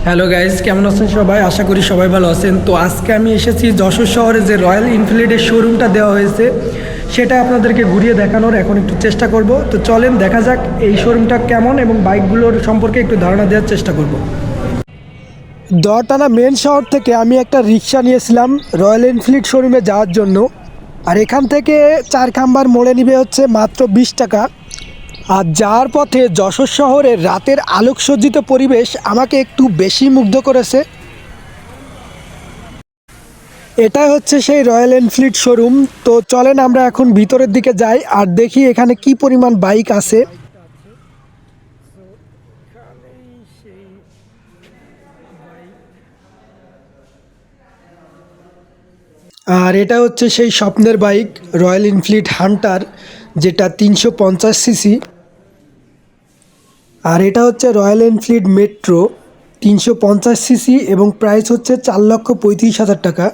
Hello guys, কেমন আছেন সবাই? আশা করি সবাই ভালো আছেন। তো আজকে আমি এসেছি যশোর শহরে যে রয়্যাল এনফিল্ডের শোরুমটা দেওয়া হয়েছে সেটা আপনাদেরকে ঘুরিয়ে দেখানোর এখন একটু চেষ্টা করব। তো চলেন দেখা যাক এই শোরুমটা কেমন এবং বাইকগুলোর সম্পর্কে একটু ধারণা দেওয়ার চেষ্টা করব। দটানা মেন শহর থেকে আমি একটা রিক্সা নিয়েছিলাম রয়্যাল এনফিল্ড শোরুমে যাওয়ার জন্য। আর এখান থেকে চারখাম্বার মোড়ে নিবে হচ্ছে মাত্র 20 টাকা। আর যাওয়ার পথে যশোর শহরের রাতের আলোকসজ্জিত পরিবেশ আমাকে একটু বেশি মুগ্ধ করেছে। এটা হচ্ছে সেই রয়্যাল এনফিল্ড শোরুম। তো চলেন আমরা এখন ভিতরের দিকে যাই আর দেখি এখানে কি পরিমাণ বাইক আছে। আর এটা হচ্ছে সেই স্বপ্নের বাইক রয়্যাল এনফিল্ড হান্টার, যেটা 350 সিসি। আর এটা হচ্ছে রয়্যাল এনফিল্ড মেট্রো 350 সিসি এবং প্রাইস হচ্ছে 4,35,000 টাকা।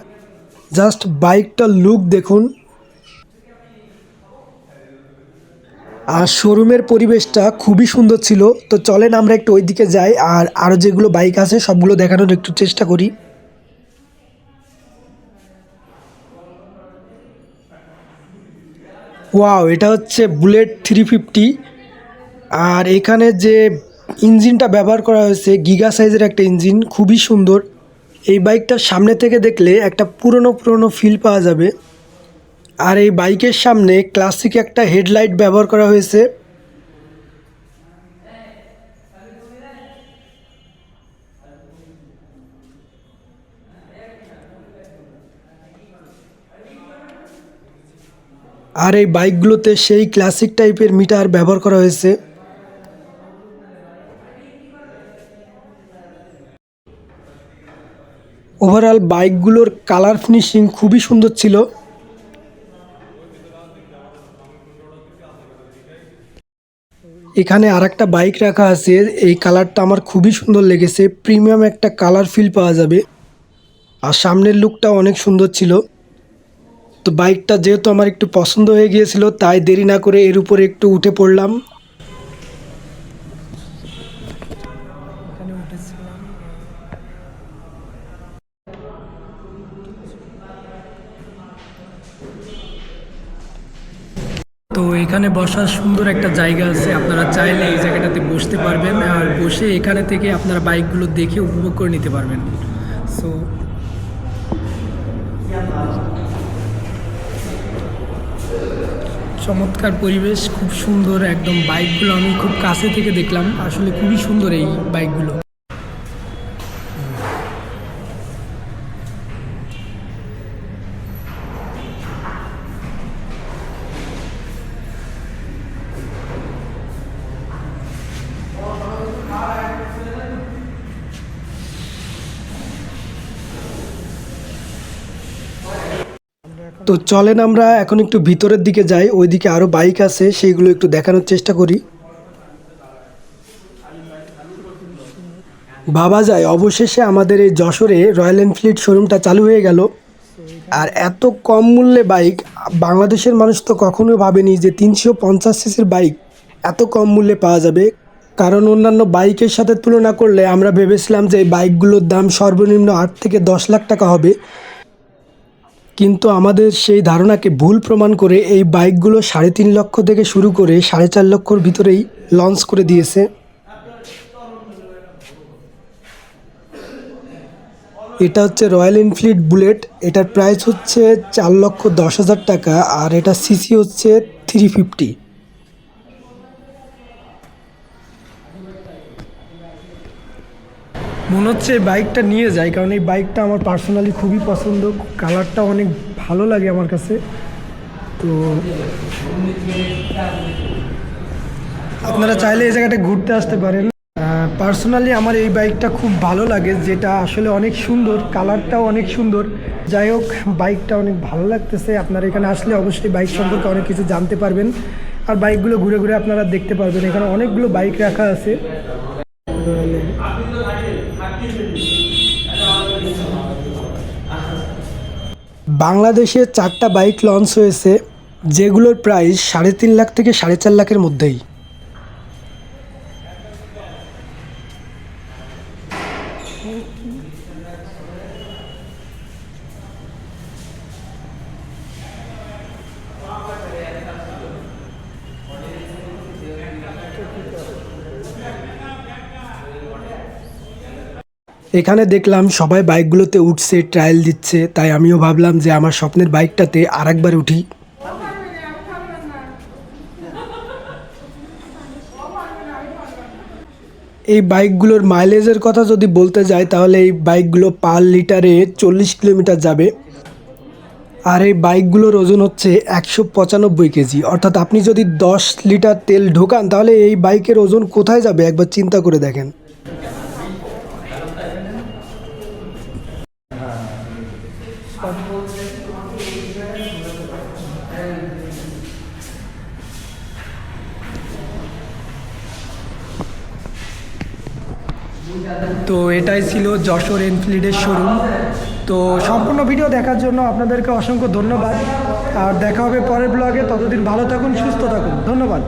জাস্ট বাইকটার লুক দেখুন। আর শোরুমের পরিবেশটা খুবই সুন্দর ছিল। তো চলেন আমরা একটু ওই দিকে যাই আর আরও যেগুলো বাইক আছে সবগুলো দেখানোর একটু চেষ্টা করি। ওয়াও, এটা হচ্ছে বুলেট 350। আর এখানে যে ইঞ্জিনটা ব্যবহার করা হয়েছে গিগা সাইজের একটা ইঞ্জিন, খুবই সুন্দর। এই বাইকটার সামনে থেকে দেখলে একটা পুরনো পুরনো ফিল পাওয়া যাবে। আর এই বাইকের সামনে ক্লাসিক একটা হেডলাইট ব্যবহার করা হয়েছে। আর এই বাইকগুলোতে সেই ক্লাসিক টাইপের মিটার ব্যবহার করা হয়েছে। ওভারঅল বাইকগুলোর কালার ফিনিশিং খুবই সুন্দর ছিল। এখানে আর একটা বাইক রাখা আছে, এই কালারটা আমার খুবই সুন্দর লেগেছে, প্রিমিয়াম একটা কালার ফিল পাওয়া যাবে। আর সামনের লুকটা অনেক সুন্দর ছিল। তো বাইকটা যেহেতু আমার একটু পছন্দ হয়ে গিয়েছিল তাই দেরি না করে এর উপরে একটু উঠে পড়লাম। তো এখানে বসার সুন্দর একটা জায়গা আছে, আপনারা চাইলে এই জায়গাটাতে বসতে পারবেন আর বসে এখানে থেকে আপনারা বাইকগুলো দেখে উপভোগ করে নিতে পারবেন। সো চমৎকার পরিবেশ, খুব সুন্দর একদম। বাইকগুলো আমি খুব কাছে থেকে দেখলাম, আসলে খুবই সুন্দর এই বাইকগুলো। তো চলেন আমরা এখন একটু ভিতরের দিকে যাই, ওইদিকে আরও বাইক আছে সেইগুলো একটু দেখানোর চেষ্টা করি। ভাবা যায় অবশেষে আমাদের এই যশোরে রয়্যাল এনফিল্ড শোরুমটা চালু হয়ে গেল। আর এত কম মূল্যে বাইক বাংলাদেশের মানুষ তো কখনোই ভাবেনি যে 350 সিসির বাইক এত কম মূল্যে পাওয়া যাবে। কারণ অন্যান্য বাইকের সাথে তুলনা করলে আমরা ভেবেছিলাম যে এই বাইকগুলোর দাম সর্বনিম্ন 8 থেকে 10 লাখ টাকা হবে। কিন্তু আমাদের সেই ধারণাকে ভুল প্রমাণ করে এই বাইকগুলো 3.5 লক্ষ থেকে শুরু করে 4.5 লক্ষর ভিতরেই লঞ্চ করে দিয়েছে। এটা হচ্ছে রয়্যাল এনফিল্ড বুলেট, এটার প্রাইস হচ্ছে 4,10,000 টাকা আর এটা সিসি হচ্ছে 350। মনে হচ্ছে বাইকটা নিয়ে যাই, কারণ এই বাইকটা আমার পার্সোনালি খুবই পছন্দ, কালারটা অনেক ভালো লাগে আমার কাছে। তো আপনারা চাইলে এই জায়গাটা ঘুরতে আসতে পারেন। পার্সোনালি আমার এই বাইকটা খুব ভালো লাগে, যেটা আসলে অনেক সুন্দর, কালারটাও অনেক সুন্দর। যাই হোক, বাইকটা অনেক ভালো লাগতেছে। আপনারা এখানে আসলে অবশ্যই বাইক সম্পর্কে অনেক কিছু জানতে পারবেন আর বাইকগুলো ঘুরে ঘুরে আপনারা দেখতে পারবেন। এখানে অনেকগুলো বাইক রাখা আছে। বাংলাদেশে 4টা বাইক লঞ্চ হয়েছে, যেগুলোর প্রাইস 3.5 লাখ থেকে 4.5 লাখের মধ্যেই। এখানে দেখলাম সবাই বাইকগুলোতে উঠছে, ট্রায়াল দিচ্ছে, তাই আমিও ভাবলাম যে আমার স্বপ্নের বাইকটাতে আরেকবার উঠি। এই বাইকগুলোর মাইলেজের কথা যদি বলতে যাই তাহলে এই বাইকগুলো পার লিটারে 40 কিলোমিটার যাবে। আর এই বাইকগুলোর ওজন হচ্ছে 195 কেজি, অর্থাৎ আপনি যদি 10 লিটার তেল ঢোকান তাহলে এই বাইকের ওজন কোথায় যাবে একবার চিন্তা করে দেখেন। তো এটাই ছিল যশোর এনফিল্ডের শোরুম। তো সম্পূর্ণ ভিডিও দেখার জন্য আপনাদেরকে অসংখ্য ধন্যবাদ। আর দেখা হবে পরের ব্লগে, ততদিন ভালো থাকুন, সুস্থ থাকুন, ধন্যবাদ।